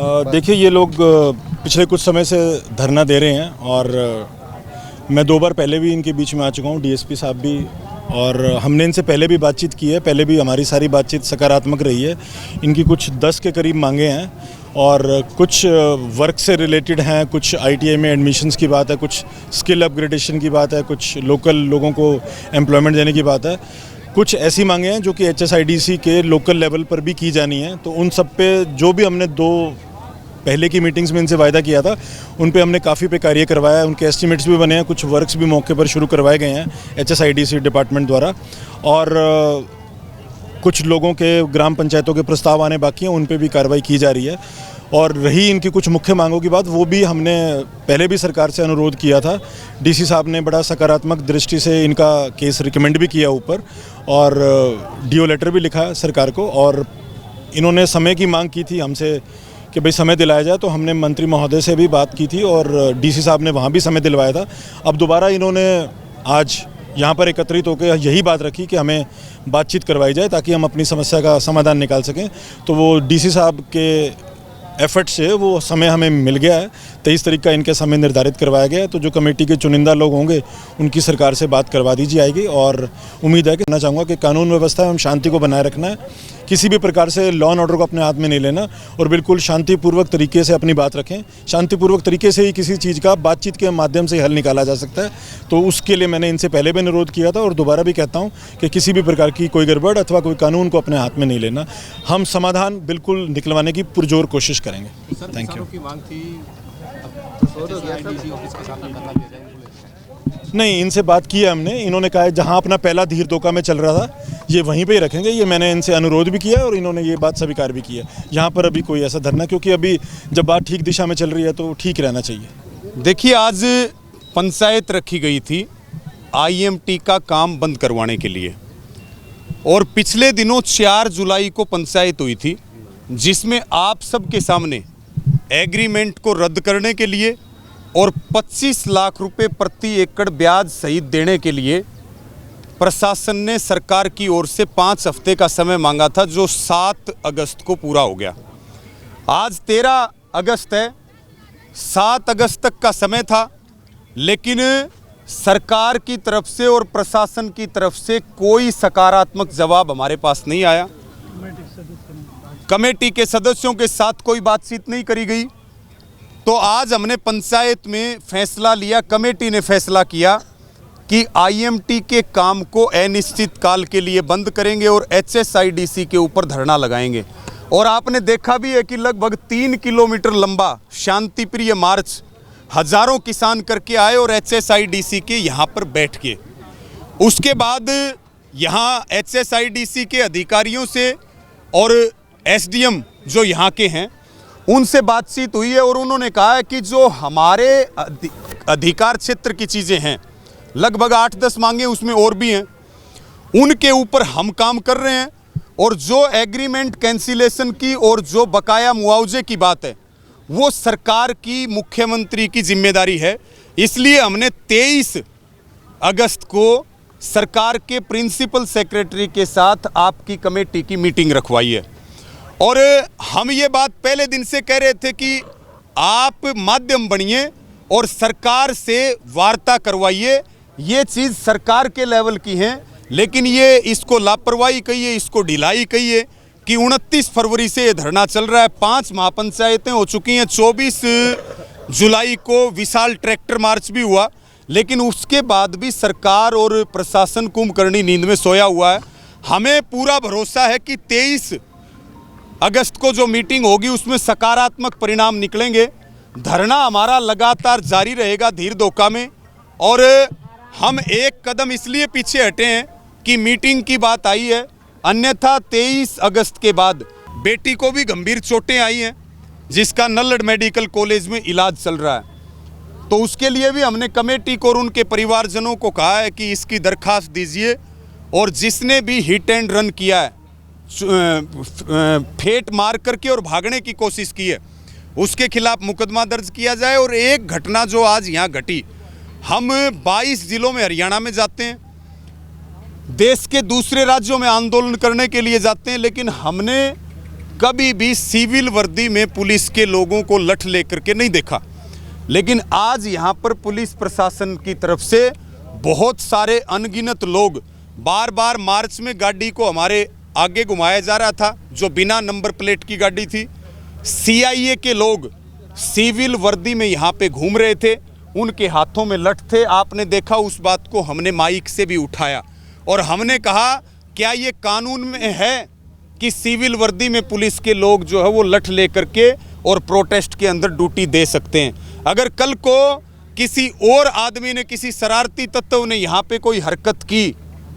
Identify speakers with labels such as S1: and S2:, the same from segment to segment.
S1: देखिए, ये लोग पिछले कुछ समय से धरना दे रहे हैं और मैं 2 बार पहले भी इनके बीच में आ चुका हूँ, डीएसपी साहब भी, और हमने इनसे पहले भी बातचीत की है। पहले भी हमारी सारी बातचीत सकारात्मक रही है। इनकी कुछ 10 के करीब मांगे हैं और कुछ वर्क से रिलेटेड हैं, कुछ आईटीआई में एडमिशन्स की बात है, कुछ स्किल अपग्रेडेशन की बात है, कुछ लोकल लोगों को एम्प्लॉयमेंट देने की बात है। कुछ ऐसी मांगे हैं जो कि एचएसआईडीसी के लोकल लेवल पर भी की जानी है। तो उन सब पे जो भी हमने 2 पहले की मीटिंग्स में इनसे वायदा किया था, उन पे हमने काफ़ी पे कार्य करवाया है। उनके एस्टिमेट्स भी बने हैं, कुछ वर्क्स भी मौके पर शुरू करवाए गए हैं एचएसआईडीसी डिपार्टमेंट द्वारा, और कुछ लोगों के ग्राम पंचायतों के प्रस्ताव आने बाकी हैं, उन पे भी कार्रवाई की जा रही है। और रही इनकी कुछ मुख्य मांगों की बात, वो भी हमने पहले भी सरकार से अनुरोध किया था। डीसी साहब ने बड़ा सकारात्मक दृष्टि से इनका केस रिकमेंड भी किया ऊपर, और डीओ लेटर भी लिखा सरकार को। और इन्होंने समय की मांग की थी हमसे कि भाई समय दिलाया जाए, तो हमने मंत्री महोदय से भी बात की थी और डीसी साहब ने वहाँ भी समय दिलवाया था। अब दोबारा इन्होंने आज यहाँ पर एकत्रित होकर यही बात रखी कि हमें बातचीत करवाई जाए ताकि हम अपनी समस्या का समाधान निकाल सकें। तो वो डीसी साहब के एफर्ट से वो समय हमें मिल गया है। 23 तारीख का इनके समय निर्धारित करवाया गया है। तो जो कमेटी के चुनिंदा लोग होंगे उनकी सरकार से बात करवा दी जाएगी, और उम्मीद है कि कहना चाहूँगा कि कानून व्यवस्था एवं शांति को बनाए रखना है, किसी भी प्रकार से लॉ एंड ऑर्डर को अपने हाथ में नहीं लेना, और बिल्कुल शांतिपूर्वक तरीके से अपनी बात रखें। शांतिपूर्वक तरीके से ही किसी चीज़ का बातचीत के माध्यम से हल निकाला जा सकता है। तो उसके लिए मैंने इनसे पहले भी अनुरोध किया था और दोबारा भी कहता हूँ कि किसी भी प्रकार की कोई गड़बड़ अथवा कोई कानून को अपने हाथ में नहीं लेना। हम समाधान बिल्कुल निकलवाने की पुरजोर कोशिश करेंगे। Thank you. नहीं, इनसे बात की है हमने। इन्होंने कहा है जहां अपना पहला धीर धोखा में चल रहा था, ये वहीं पे ही रखेंगे। ये मैंने इनसे अनुरोध भी किया और इन्होंने ये बात स्वीकार भी किया। यहाँ पर अभी कोई ऐसा धरना, क्योंकि अभी जब बात ठीक दिशा में चल रही है तो ठीक रहना चाहिए।
S2: देखिए, आज पंचायत रखी गई थी आईएमटी का काम बंद करवाने के लिए, और पिछले दिनों 4 जुलाई को पंचायत हुई थी, जिसमें आप सबके सामने एग्रीमेंट को रद्द करने के लिए और 25 लाख रुपए प्रति एकड़ ब्याज सहित देने के लिए प्रशासन ने सरकार की ओर से 5 हफ्ते का समय मांगा था, जो 7 अगस्त को पूरा हो गया। आज 13 अगस्त है। 7 अगस्त तक का समय था, लेकिन सरकार की तरफ से और प्रशासन की तरफ से कोई सकारात्मक जवाब हमारे पास नहीं आया। कमेटी के सदस्यों के साथ कोई बातचीत नहीं करी गई। तो आज हमने पंचायत में फैसला लिया, कमेटी ने फैसला किया कि आईएमटी के काम को अनिश्चित काल के लिए बंद करेंगे और एचएसआईडीसी के ऊपर धरना लगाएंगे। और आपने देखा भी है कि लगभग 3 किलोमीटर लंबा शांतिप्रिय मार्च हजारों किसान करके आए और एचएसआईडीसी के यहाँ पर बैठ के, उसके बाद यहाँ एचएसआईडीसी के अधिकारियों से और एसडीएम जो यहाँ के हैं उनसे बातचीत हुई है, और उन्होंने कहा है कि जो हमारे अधिकार क्षेत्र की चीज़ें हैं, लगभग 8-10 मांगे उसमें और भी हैं, उनके ऊपर हम काम कर रहे हैं। और जो एग्रीमेंट कैंसिलेशन की और जो बकाया मुआवजे की बात है, वो सरकार की, मुख्यमंत्री की जिम्मेदारी है। इसलिए हमने 23 अगस्त को सरकार के प्रिंसिपल सेक्रेटरी के साथ आपकी कमेटी की मीटिंग रखवाई है। और हम ये बात पहले दिन से कह रहे थे कि आप माध्यम बनिए और सरकार से वार्ता करवाइए। ये चीज़ सरकार के लेवल की है, लेकिन ये इसको लापरवाही कहिए, इसको ढिलाई कहिए कि 29 फरवरी से ये धरना चल रहा है। 5 महापंचायतें हो चुकी हैं। 24 जुलाई को विशाल ट्रैक्टर मार्च भी हुआ, लेकिन उसके बाद भी सरकार और प्रशासन कुंभकर्णी नींद में सोया हुआ है। हमें पूरा भरोसा है कि 23 अगस्त को जो मीटिंग होगी उसमें सकारात्मक परिणाम निकलेंगे। धरना हमारा लगातार जारी रहेगा धीर धोखा में, और हम एक कदम इसलिए पीछे हटे हैं कि मीटिंग की बात आई है। अन्यथा 23 अगस्त के बाद बेटी को भी गंभीर चोटें आई हैं, जिसका नल्लड़ मेडिकल कॉलेज में इलाज चल रहा है। तो उसके लिए भी हमने कमेटी को और उनके परिवारजनों को कहा है कि इसकी दरखास्त दीजिए, और जिसने भी हिट एंड रन किया है, फेंट मार करके और भागने की कोशिश की है, उसके खिलाफ मुकदमा दर्ज किया जाए। और एक घटना जो आज यहाँ घटी, हम 22 जिलों में हरियाणा में जाते हैं, देश के दूसरे राज्यों में आंदोलन करने के लिए जाते हैं, लेकिन हमने कभी भी सिविल वर्दी में पुलिस के लोगों को लठ लेकर के नहीं देखा। लेकिन आज यहाँ पर पुलिस प्रशासन की तरफ से बहुत सारे अनगिनत लोग, बार बार मार्च में गाड़ी को हमारे आगे घुमाया जा रहा था जो बिना नंबर प्लेट की गाड़ी थी। CIA के लोग सिविल वर्दी में यहाँ पे घूम रहे थे, उनके हाथों में लठ थे। आपने देखा, उस बात को हमने माइक से भी उठाया और हमने कहा क्या ये कानून में है कि सिविल वर्दी में पुलिस के लोग जो है वो लठ लेकर के और प्रोटेस्ट के अंदर ड्यूटी दे सकते हैं। अगर कल को किसी और आदमी ने, किसी शरारती तत्व ने यहाँ पे कोई हरकत की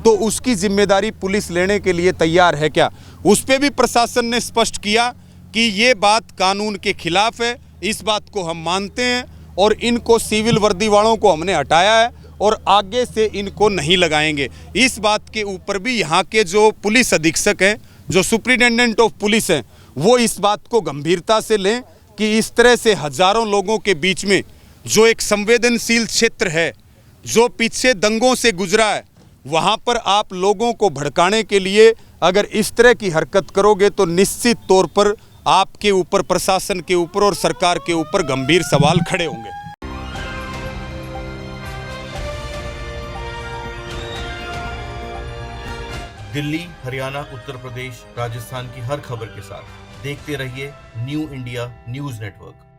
S2: तो उसकी जिम्मेदारी पुलिस लेने के लिए तैयार है क्या? उस पे भी प्रशासन ने स्पष्ट किया कि ये बात कानून के खिलाफ है, इस बात को हम मानते हैं और इनको, सिविल वर्दी वालों को हमने हटाया है और आगे से इनको नहीं लगाएंगे। इस बात के ऊपर भी यहाँ के जो पुलिस अधीक्षक हैं, जो सुप्रिटेंडेंट ऑफ पुलिस हैं, वो इस बात को गंभीरता से लें कि इस तरह से हजारों लोगों के बीच में, जो एक संवेदनशील क्षेत्र है, जो पीछे दंगों से गुजरा है, वहाँ पर आप लोगों को भड़काने के लिए अगर इस तरह की हरकत करोगे तो निश्चित तौर पर आपके ऊपर, प्रशासन के ऊपर और सरकार के ऊपर गंभीर सवाल खड़े होंगे।
S3: दिल्ली, हरियाणा, उत्तर प्रदेश, राजस्थान की हर खबर के साथ देखते रहिए न्यू इंडिया न्यूज़ नेटवर्क।